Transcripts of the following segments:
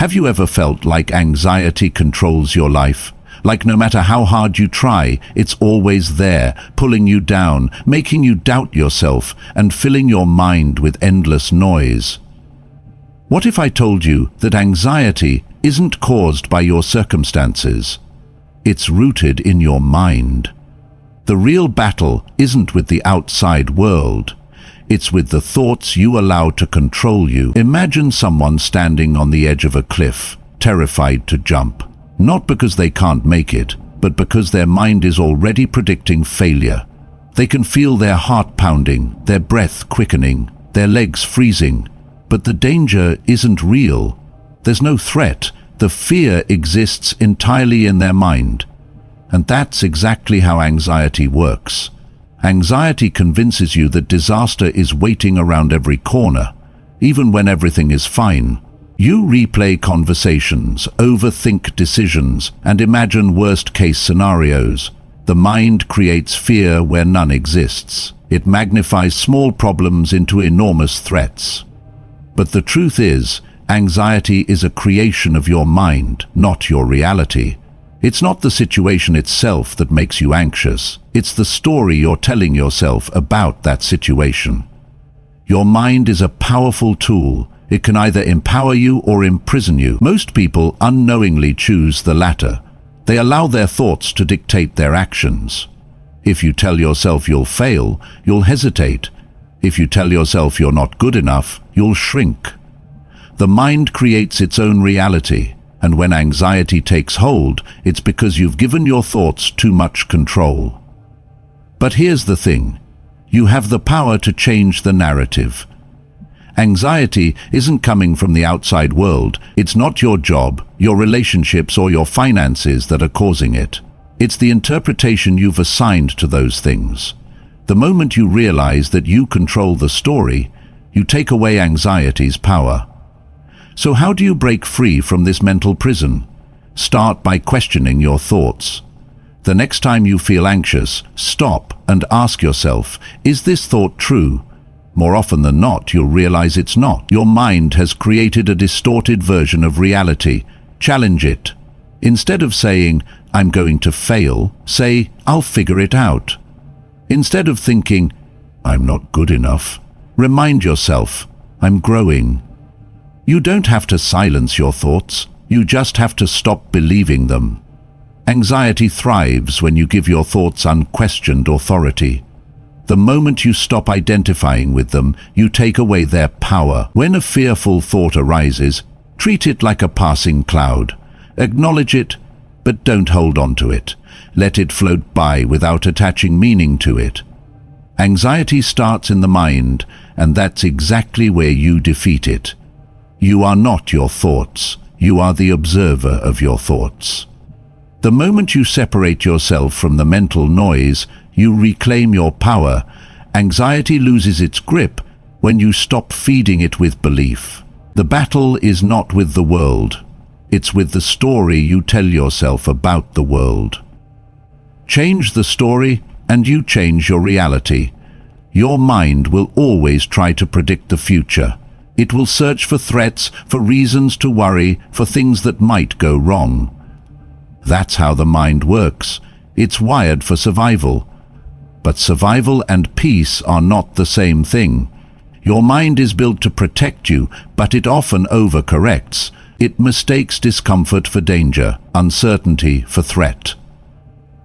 Have you ever felt like anxiety controls your life? Like no matter how hard you try, it's always there, pulling you down, making you doubt yourself, and filling your mind with endless noise. What if I told you that anxiety isn't caused by your circumstances? It's rooted in your mind. The real battle isn't with the outside world. It's with the thoughts you allow to control you. Imagine someone standing on the edge of a cliff, terrified to jump. Not because they can't make it, but because their mind is already predicting failure. They can feel their heart pounding, their breath quickening, their legs freezing. But the danger isn't real. There's no threat. The fear exists entirely in their mind. And that's exactly how anxiety works. Anxiety convinces you that disaster is waiting around every corner, even when everything is fine. You replay conversations, overthink decisions, and imagine worst-case scenarios. The mind creates fear where none exists. It magnifies small problems into enormous threats. But the truth is, anxiety is a creation of your mind, not your reality. It's not the situation itself that makes you anxious. It's the story you're telling yourself about that situation. Your mind is a powerful tool. It can either empower you or imprison you. Most people unknowingly choose the latter. They allow their thoughts to dictate their actions. If you tell yourself you'll fail, you'll hesitate. If you tell yourself you're not good enough, you'll shrink. The mind creates its own reality, and when anxiety takes hold, it's because you've given your thoughts too much control. But here's the thing. You have the power to change the narrative. Anxiety isn't coming from the outside world. It's not your job, your relationships, or your finances that are causing it. It's the interpretation you've assigned to those things. The moment you realize that you control the story, you take away anxiety's power. So how do you break free from this mental prison? Start by questioning your thoughts. The next time you feel anxious, stop and ask yourself, is this thought true? More often than not, you'll realize it's not. Your mind has created a distorted version of reality. Challenge it. Instead of saying, I'm going to fail, say, I'll figure it out. Instead of thinking, I'm not good enough, remind yourself, I'm growing. You don't have to silence your thoughts. You just have to stop believing them. Anxiety thrives when you give your thoughts unquestioned authority. The moment you stop identifying with them, you take away their power. When a fearful thought arises, treat it like a passing cloud. Acknowledge it, but don't hold on to it. Let it float by without attaching meaning to it. Anxiety starts in the mind, and that's exactly where you defeat it. You are not your thoughts. You are the observer of your thoughts. The moment you separate yourself from the mental noise, you reclaim your power. Anxiety loses its grip when you stop feeding it with belief. The battle is not with the world. It's with the story you tell yourself about the world. Change the story and you change your reality. Your mind will always try to predict the future. It will search for threats, for reasons to worry, for things that might go wrong. That's how the mind works. It's wired for survival. But survival and peace are not the same thing. Your mind is built to protect you, but it often overcorrects. It mistakes discomfort for danger, uncertainty for threat.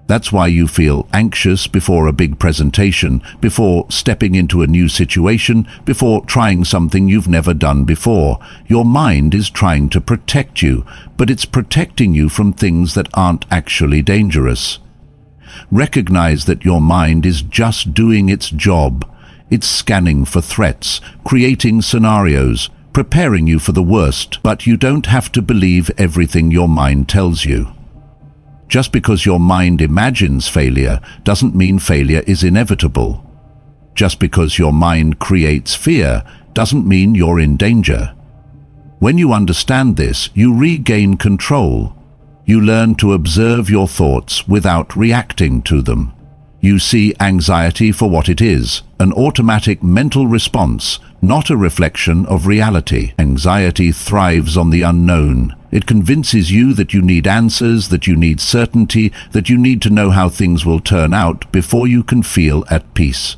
That's why you feel anxious before a big presentation, before stepping into a new situation, before trying something you've never done before. Your mind is trying to protect you, but it's protecting you from things that aren't actually dangerous. Recognize that your mind is just doing its job. It's scanning for threats, creating scenarios, preparing you for the worst, but you don't have to believe everything your mind tells you. Just because your mind imagines failure doesn't mean failure is inevitable. Just because your mind creates fear doesn't mean you're in danger. When you understand this, you regain control. You learn to observe your thoughts without reacting to them. You see anxiety for what it is, an automatic mental response, not a reflection of reality. Anxiety thrives on the unknown. It convinces you that you need answers, that you need certainty, that you need to know how things will turn out before you can feel at peace.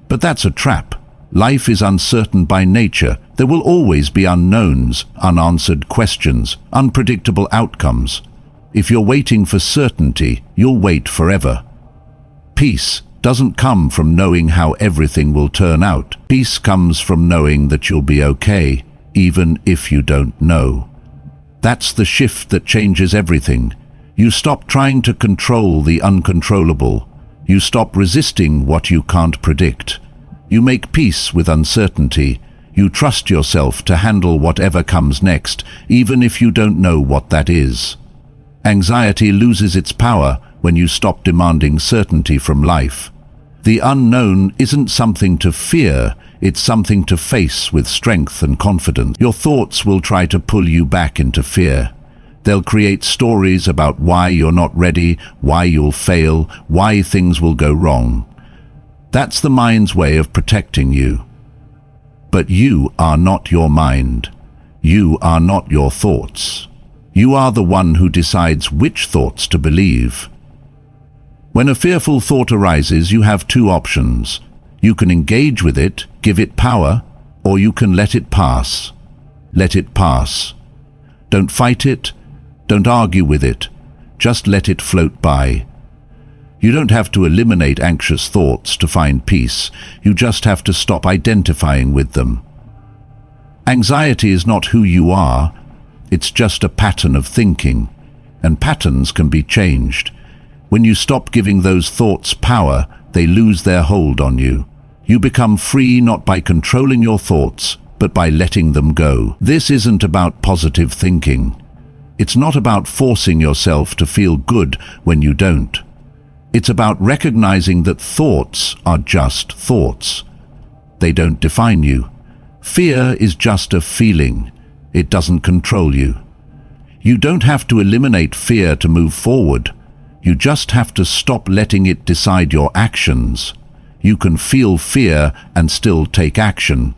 But that's a trap. Life is uncertain by nature. There will always be unknowns, unanswered questions, unpredictable outcomes. If you're waiting for certainty, you'll wait forever. Peace doesn't come from knowing how everything will turn out. Peace comes from knowing that you'll be okay, even if you don't know. That's the shift that changes everything. You stop trying to control the uncontrollable. You stop resisting what you can't predict. You make peace with uncertainty. You trust yourself to handle whatever comes next, even if you don't know what that is. Anxiety loses its power when you stop demanding certainty from life. The unknown isn't something to fear, it's something to face with strength and confidence. Your thoughts will try to pull you back into fear. They'll create stories about why you're not ready, why you'll fail, why things will go wrong. That's the mind's way of protecting you. But you are not your mind. You are not your thoughts. You are the one who decides which thoughts to believe. When a fearful thought arises, you have two options. You can engage with it, give it power, or you can let it pass. Let it pass. Don't fight it. Don't argue with it. Just let it float by. You don't have to eliminate anxious thoughts to find peace. You just have to stop identifying with them. Anxiety is not who you are. It's just a pattern of thinking, and patterns can be changed. When you stop giving those thoughts power, they lose their hold on you. You become free not by controlling your thoughts, but by letting them go. This isn't about positive thinking. It's not about forcing yourself to feel good when you don't. It's about recognizing that thoughts are just thoughts. They don't define you. Fear is just a feeling. It doesn't control you. You don't have to eliminate fear to move forward. You just have to stop letting it decide your actions. You can feel fear and still take action.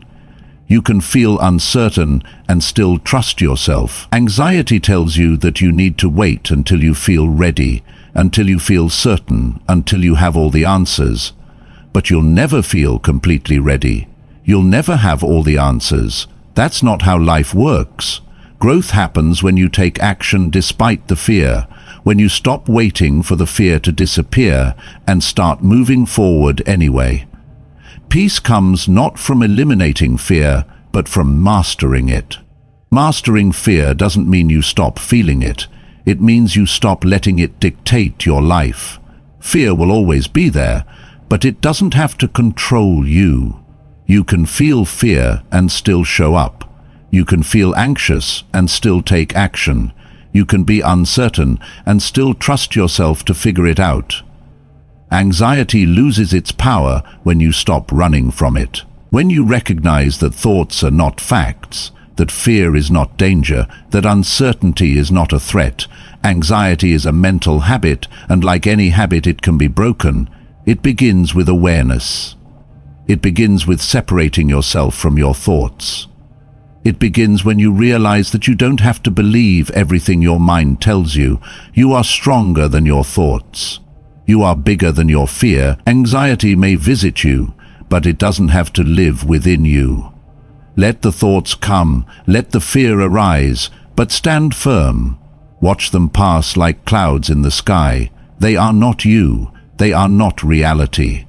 You can feel uncertain and still trust yourself. Anxiety tells you that you need to wait until you feel ready, until you feel certain, until you have all the answers. But you'll never feel completely ready. You'll never have all the answers. That's not how life works. Growth happens when you take action despite the fear, when you stop waiting for the fear to disappear and start moving forward anyway. Peace comes not from eliminating fear, but from mastering it. Mastering fear doesn't mean you stop feeling it. It means you stop letting it dictate your life. Fear will always be there, but it doesn't have to control you. You can feel fear and still show up. You can feel anxious and still take action. You can be uncertain and still trust yourself to figure it out. Anxiety loses its power when you stop running from it. When you recognize that thoughts are not facts, that fear is not danger, that uncertainty is not a threat, anxiety is a mental habit, and like any habit it can be broken, it begins with awareness. It begins with separating yourself from your thoughts. It begins when you realize that you don't have to believe everything your mind tells you. You are stronger than your thoughts. You are bigger than your fear. Anxiety may visit you, but it doesn't have to live within you. Let the thoughts come, let the fear arise, but stand firm. Watch them pass like clouds in the sky. They are not you. They are not reality.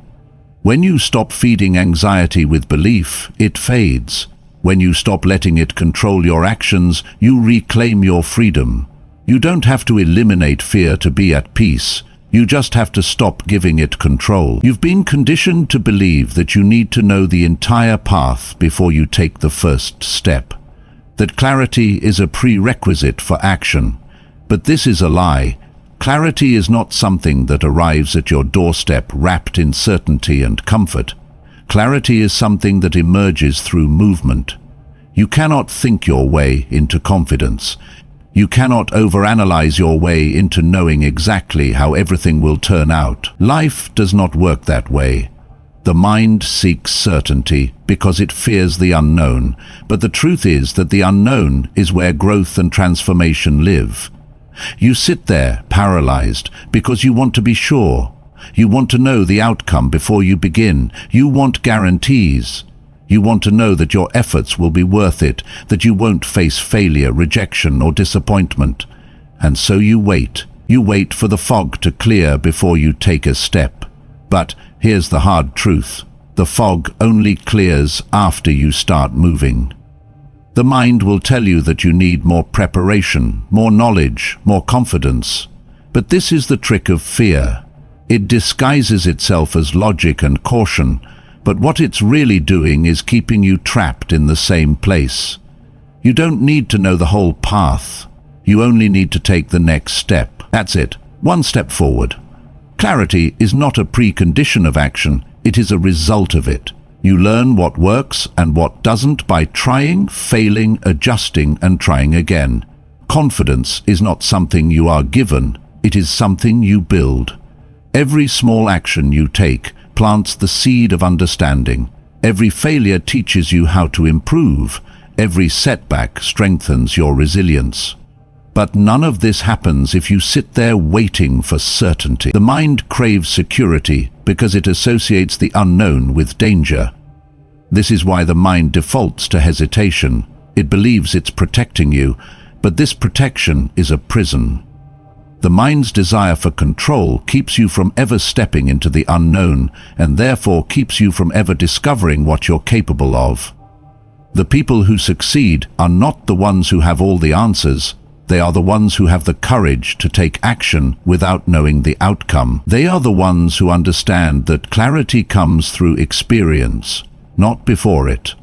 When you stop feeding anxiety with belief, it fades. When you stop letting it control your actions, you reclaim your freedom. You don't have to eliminate fear to be at peace. You just have to stop giving it control. You've been conditioned to believe that you need to know the entire path before you take the first step. That clarity is a prerequisite for action. But this is a lie. Clarity is not something that arrives at your doorstep wrapped in certainty and comfort. Clarity is something that emerges through movement. You cannot think your way into confidence. You cannot overanalyze your way into knowing exactly how everything will turn out. Life does not work that way. The mind seeks certainty because it fears the unknown, but the truth is that the unknown is where growth and transformation live. You sit there, paralyzed, because you want to be sure. You want to know the outcome before you begin. You want guarantees. You want to know that your efforts will be worth it, that you won't face failure, rejection, or disappointment. And so you wait. You wait for the fog to clear before you take a step. But here's the hard truth. The fog only clears after you start moving. The mind will tell you that you need more preparation, more knowledge, more confidence. But this is the trick of fear. It disguises itself as logic and caution, but what it's really doing is keeping you trapped in the same place. You don't need to know the whole path. You only need to take the next step. That's it. One step forward. Clarity is not a precondition of action, it is a result of it. You learn what works and what doesn't by trying, failing, adjusting, and trying again. Confidence is not something you are given, it is something you build. Every small action you take plants the seed of understanding. Every failure teaches you how to improve. Every setback strengthens your resilience. But none of this happens if you sit there waiting for certainty. The mind craves security because it associates the unknown with danger. This is why the mind defaults to hesitation. It believes it's protecting you, but this protection is a prison. The mind's desire for control keeps you from ever stepping into the unknown, and therefore keeps you from ever discovering what you're capable of. The people who succeed are not the ones who have all the answers. They are the ones who have the courage to take action without knowing the outcome. They are the ones who understand that clarity comes through experience, not before it.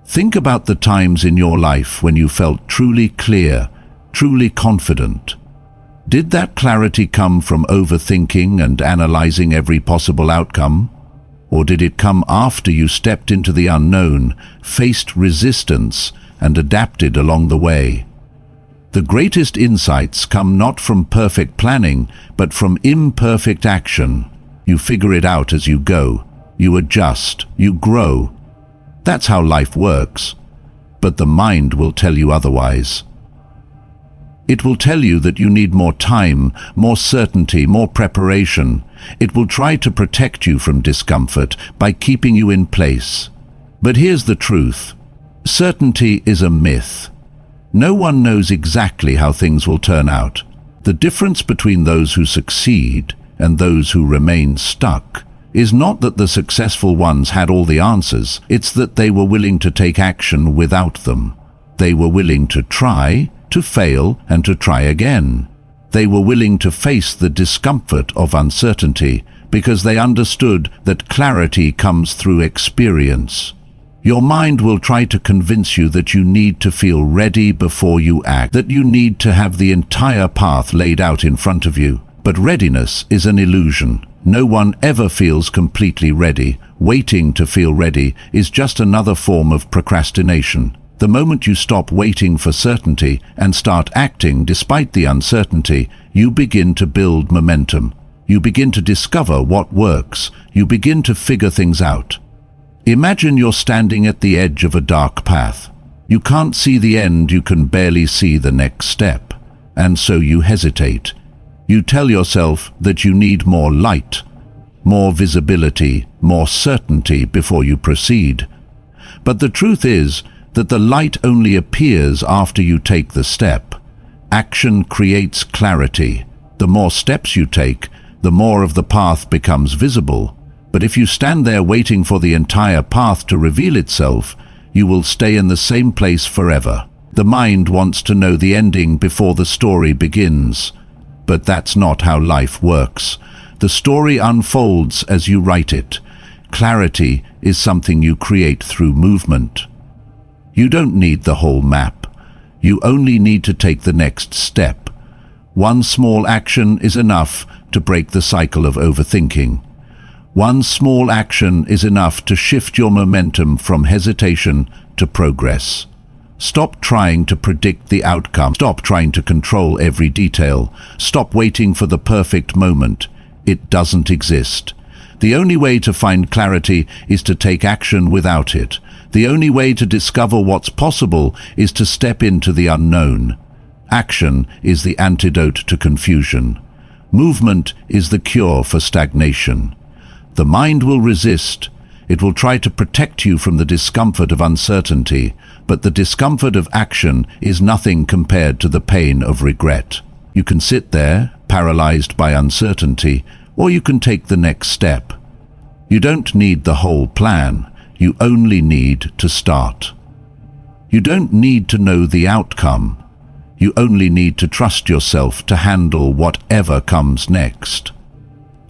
Think about the times in your life when you felt truly clear, truly confident. Did that clarity come from overthinking and analyzing every possible outcome? Or did it come after you stepped into the unknown, faced resistance, and adapted along the way? The greatest insights come not from perfect planning, but from imperfect action. You figure it out as you go. You adjust. You grow. That's how life works. But the mind will tell you otherwise. It will tell you that you need more time, more certainty, more preparation. It will try to protect you from discomfort by keeping you in place. But here's the truth. Certainty is a myth. No one knows exactly how things will turn out. The difference between those who succeed and those who remain stuck is not that the successful ones had all the answers, it's that they were willing to take action without them. They were willing to try, to fail, and to try again. They were willing to face the discomfort of uncertainty because they understood that clarity comes through experience. Your mind will try to convince you that you need to feel ready before you act, that you need to have the entire path laid out in front of you. But readiness is an illusion. No one ever feels completely ready. Waiting to feel ready is just another form of procrastination. The moment you stop waiting for certainty and start acting despite the uncertainty, you begin to build momentum. You begin to discover what works. You begin to figure things out. Imagine you're standing at the edge of a dark path. You can't see the end, you can barely see the next step. And so you hesitate. You tell yourself that you need more light, more visibility, more certainty before you proceed. But the truth is that the light only appears after you take the step. Action creates clarity. The more steps you take, the more of the path becomes visible. But if you stand there waiting for the entire path to reveal itself, you will stay in the same place forever. The mind wants to know the ending before the story begins. But that's not how life works. The story unfolds as you write it. Clarity is something you create through movement. You don't need the whole map. You only need to take the next step. One small action is enough to break the cycle of overthinking. One small action is enough to shift your momentum from hesitation to progress. Stop trying to predict the outcome. Stop trying to control every detail. Stop waiting for the perfect moment. It doesn't exist. The only way to find clarity is to take action without it. The only way to discover what's possible is to step into the unknown. Action is the antidote to confusion. Movement is the cure for stagnation. The mind will resist. It will try to protect you from the discomfort of uncertainty, but the discomfort of action is nothing compared to the pain of regret. You can sit there, paralyzed by uncertainty, or you can take the next step. You don't need the whole plan. You only need to start. You don't need to know the outcome. You only need to trust yourself to handle whatever comes next.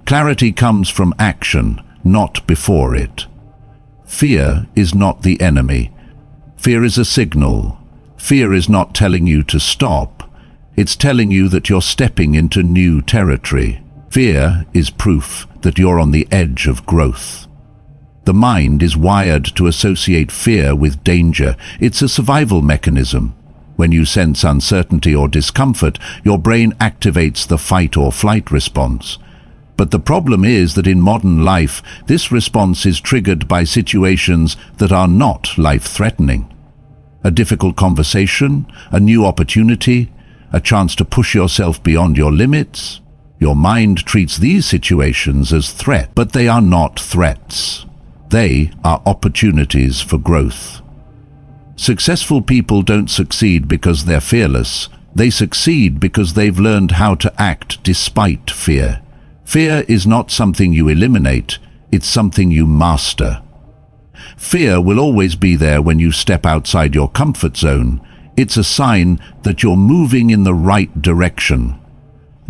Clarity comes from action, not before it. Fear is not the enemy. Fear is a signal. Fear is not telling you to stop. It's telling you that you're stepping into new territory. Fear is proof that you're on the edge of growth. The mind is wired to associate fear with danger. It's a survival mechanism. When you sense uncertainty or discomfort, your brain activates the fight or flight response. But the problem is that in modern life, this response is triggered by situations that are not life-threatening. A difficult conversation, a new opportunity, a chance to push yourself beyond your limits. Your mind treats these situations as threats, but they are not threats. They are opportunities for growth. Successful people don't succeed because they're fearless. They succeed because they've learned how to act despite fear. Fear is not something you eliminate, it's something you master. Fear will always be there when you step outside your comfort zone. It's a sign that you're moving in the right direction.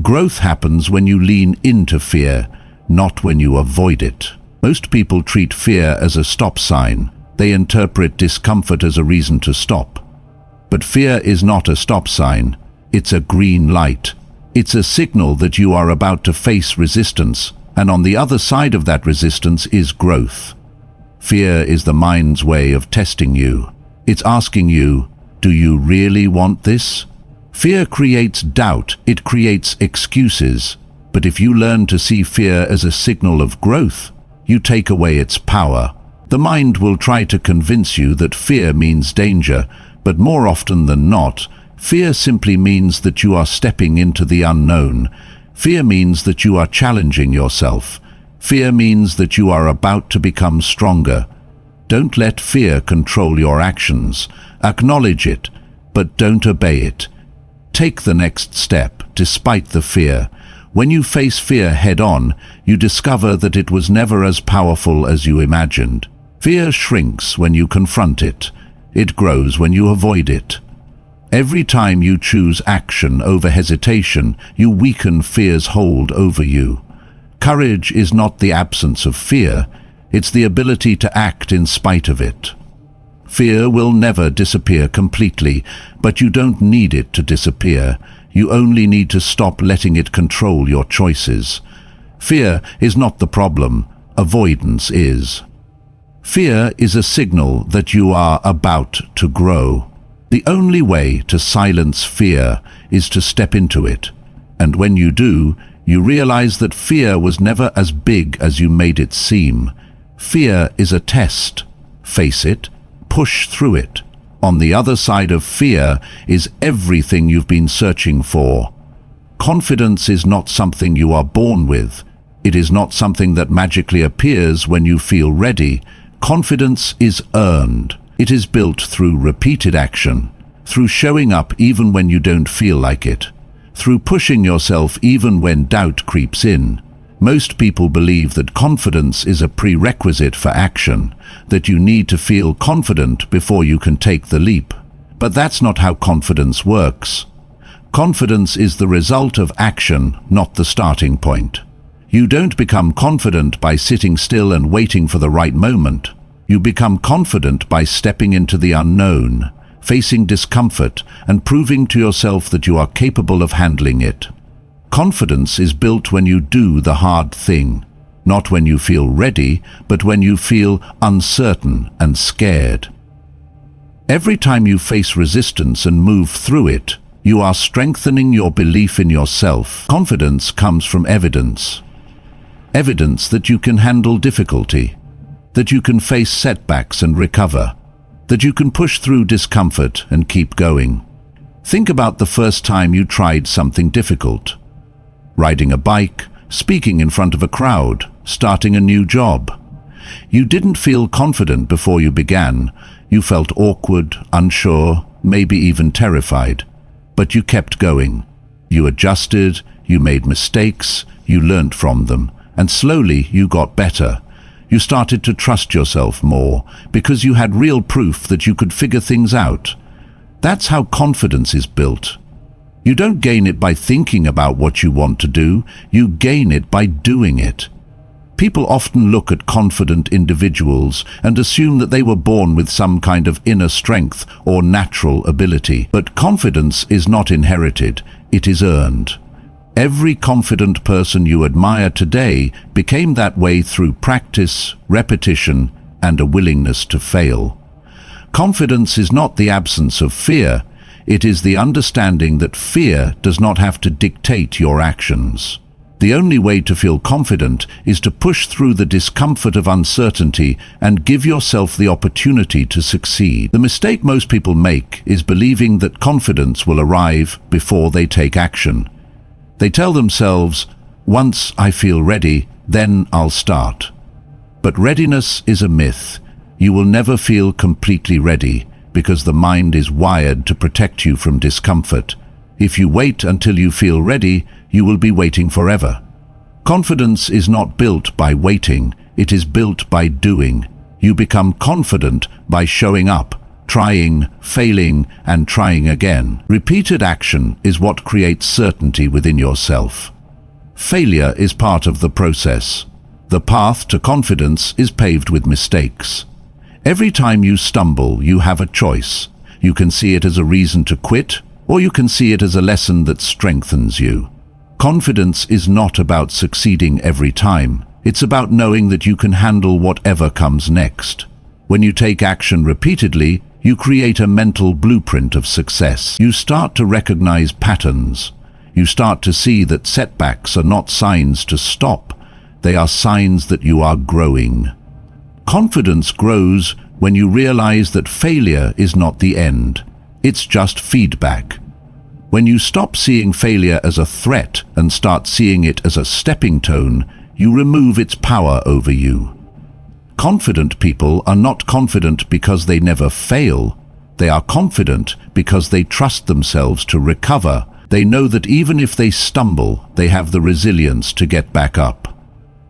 Growth happens when you lean into fear, not when you avoid it. Most people treat fear as a stop sign. They interpret discomfort as a reason to stop. But fear is not a stop sign. It's a green light. It's a signal that you are about to face resistance, and on the other side of that resistance is growth. Fear is the mind's way of testing you. It's asking you, do you really want this? Fear creates doubt, it creates excuses. But if you learn to see fear as a signal of growth, you take away its power. The mind will try to convince you that fear means danger, but more often than not, fear simply means that you are stepping into the unknown. Fear means that you are challenging yourself. Fear means that you are about to become stronger. Don't let fear control your actions. Acknowledge it, but don't obey it. Take the next step, despite the fear. When you face fear head-on, you discover that it was never as powerful as you imagined. Fear shrinks when you confront it. It grows when you avoid it. Every time you choose action over hesitation, you weaken fear's hold over you. Courage is not the absence of fear, it's the ability to act in spite of it. Fear will never disappear completely, but you don't need it to disappear. You only need to stop letting it control your choices. Fear is not the problem, avoidance is. Fear is a signal that you are about to grow. The only way to silence fear is to step into it. And when you do, you realize that fear was never as big as you made it seem. Fear is a test. Face it, push through it. On the other side of fear is everything you've been searching for. Confidence is not something you are born with. It is not something that magically appears when you feel ready. Confidence is earned. It is built through repeated action, through showing up even when you don't feel like it, through pushing yourself even when doubt creeps in. Most people believe that confidence is a prerequisite for action, that you need to feel confident before you can take the leap. But that's not how confidence works. Confidence is the result of action, not the starting point. You don't become confident by sitting still and waiting for the right moment. You become confident by stepping into the unknown, facing discomfort, and proving to yourself that you are capable of handling it. Confidence is built when you do the hard thing, not when you feel ready, but when you feel uncertain and scared. Every time you face resistance and move through it, you are strengthening your belief in yourself. Confidence comes from evidence. Evidence that you can handle difficulty, that you can face setbacks and recover, that you can push through discomfort and keep going. Think about the first time you tried something difficult. Riding a bike, speaking in front of a crowd, starting a new job. You didn't feel confident before you began. You felt awkward, unsure, maybe even terrified. But you kept going. You adjusted, you made mistakes, you learned from them, and slowly you got better. You started to trust yourself more because you had real proof that you could figure things out. That's how confidence is built. You don't gain it by thinking about what you want to do, you gain it by doing it. People often look at confident individuals and assume that they were born with some kind of inner strength or natural ability. But confidence is not inherited, it is earned. Every confident person you admire today became that way through practice, repetition, and a willingness to fail. Confidence is not the absence of fear, it is the understanding that fear does not have to dictate your actions. The only way to feel confident is to push through the discomfort of uncertainty and give yourself the opportunity to succeed. The mistake most people make is believing that confidence will arrive before they take action. They tell themselves, "Once I feel ready, then I'll start." But readiness is a myth. You will never feel completely ready because the mind is wired to protect you from discomfort. If you wait until you feel ready, you will be waiting forever. Confidence is not built by waiting, it is built by doing. You become confident by showing up, trying, failing, and trying again. Repeated action is what creates certainty within yourself. Failure is part of the process. The path to confidence is paved with mistakes. Every time you stumble, you have a choice. You can see it as a reason to quit, or you can see it as a lesson that strengthens you. Confidence is not about succeeding every time. It's about knowing that you can handle whatever comes next. When you take action repeatedly, you create a mental blueprint of success. You start to recognize patterns. You start to see that setbacks are not signs to stop. They are signs that you are growing. Confidence grows when you realize that failure is not the end. It's just feedback. When you stop seeing failure as a threat and start seeing it as a stepping stone, you remove its power over you. Confident people are not confident because they never fail. They are confident because they trust themselves to recover. They know that even if they stumble, they have the resilience to get back up.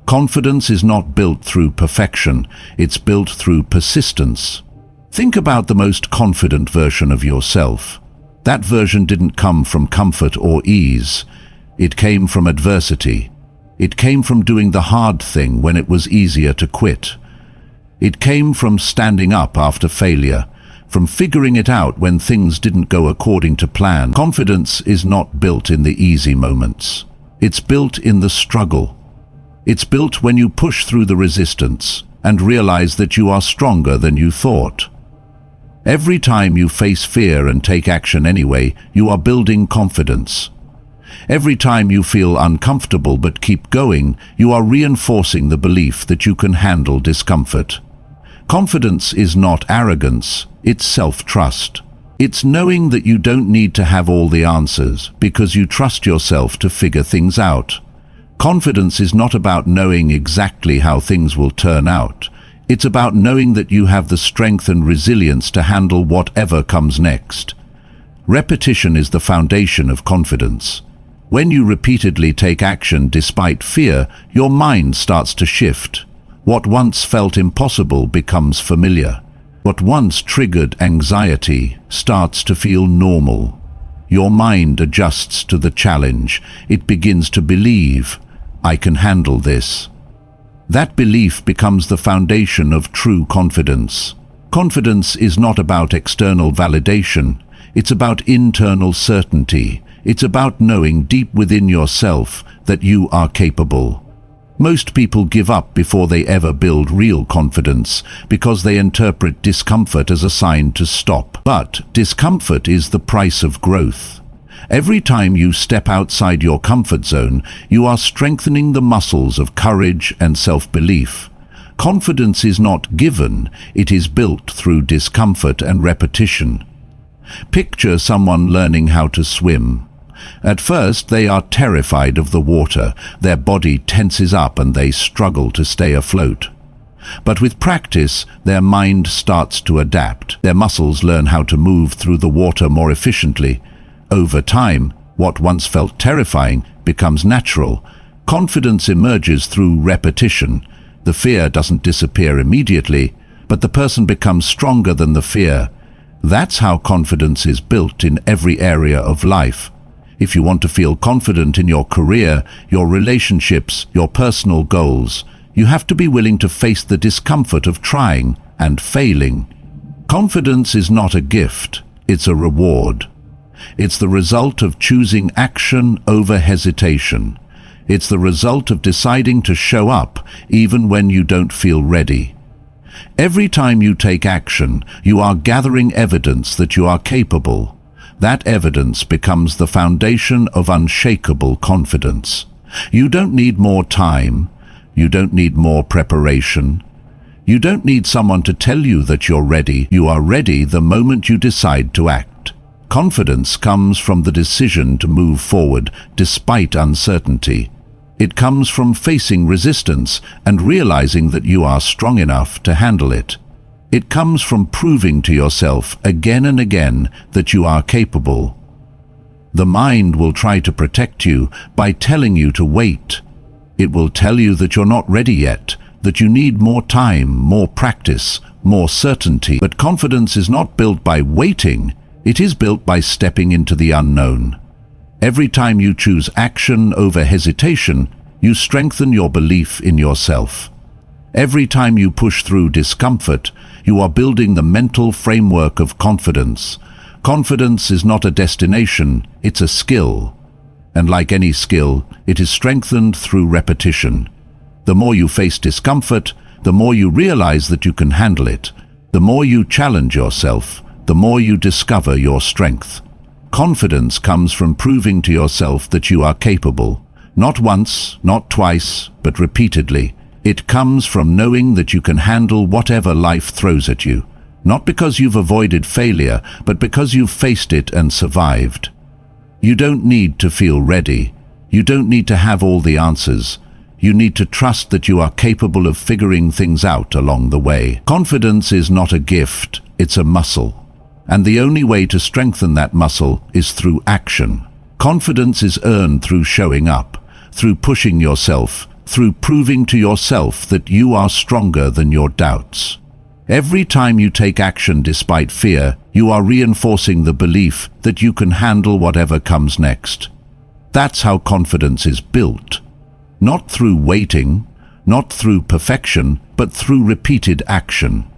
Confidence is not built through perfection, it's built through persistence. Think about the most confident version of yourself. That version didn't come from comfort or ease. It came from adversity. It came from doing the hard thing when it was easier to quit. It came from standing up after failure, from figuring it out when things didn't go according to plan. Confidence is not built in the easy moments. It's built in the struggle. It's built when you push through the resistance and realize that you are stronger than you thought. Every time you face fear and take action anyway, you are building confidence. Every time you feel uncomfortable but keep going, you are reinforcing the belief that you can handle discomfort. Confidence is not arrogance, it's self-trust. It's knowing that you don't need to have all the answers because you trust yourself to figure things out. Confidence is not about knowing exactly how things will turn out. It's about knowing that you have the strength and resilience to handle whatever comes next. Repetition is the foundation of confidence. When you repeatedly take action despite fear, your mind starts to shift. What once felt impossible becomes familiar. What once triggered anxiety starts to feel normal. Your mind adjusts to the challenge. It begins to believe, "I can handle this." That belief becomes the foundation of true confidence. Confidence is not about external validation. It's about internal certainty. It's about knowing deep within yourself that you are capable. Most people give up before they ever build real confidence because they interpret discomfort as a sign to stop. But discomfort is the price of growth. Every time you step outside your comfort zone, you are strengthening the muscles of courage and self-belief. Confidence is not given, it is built through discomfort and repetition. Picture someone learning how to swim. At first, they are terrified of the water, their body tenses up and they struggle to stay afloat. But with practice, their mind starts to adapt. Their muscles learn how to move through the water more efficiently. Over time, what once felt terrifying becomes natural. Confidence emerges through repetition. The fear doesn't disappear immediately, but the person becomes stronger than the fear. That's how confidence is built in every area of life. If you want to feel confident in your career, your relationships, your personal goals, you have to be willing to face the discomfort of trying and failing. Confidence is not a gift, it's a reward. It's the result of choosing action over hesitation. It's the result of deciding to show up even when you don't feel ready. Every time you take action, you are gathering evidence that you are capable. That evidence becomes the foundation of unshakable confidence. You don't need more time. You don't need more preparation. You don't need someone to tell you that you're ready. You are ready the moment you decide to act. Confidence comes from the decision to move forward despite uncertainty. It comes from facing resistance and realizing that you are strong enough to handle it. It comes from proving to yourself again and again that you are capable. The mind will try to protect you by telling you to wait. It will tell you that you're not ready yet, that you need more time, more practice, more certainty. But confidence is not built by waiting, it is built by stepping into the unknown. Every time you choose action over hesitation, you strengthen your belief in yourself. Every time you push through discomfort, you are building the mental framework of confidence. Confidence is not a destination, it's a skill. And like any skill, it is strengthened through repetition. The more you face discomfort, the more you realize that you can handle it. The more you challenge yourself, the more you discover your strength. Confidence comes from proving to yourself that you are capable. Not once, not twice, but repeatedly. It comes from knowing that you can handle whatever life throws at you. Not because you've avoided failure, but because you've faced it and survived. You don't need to feel ready. You don't need to have all the answers. You need to trust that you are capable of figuring things out along the way. Confidence is not a gift, it's a muscle. And the only way to strengthen that muscle is through action. Confidence is earned through showing up, through pushing yourself, through proving to yourself that you are stronger than your doubts. Every time you take action despite fear, you are reinforcing the belief that you can handle whatever comes next. That's how confidence is built. Not through waiting, not through perfection, but through repeated action.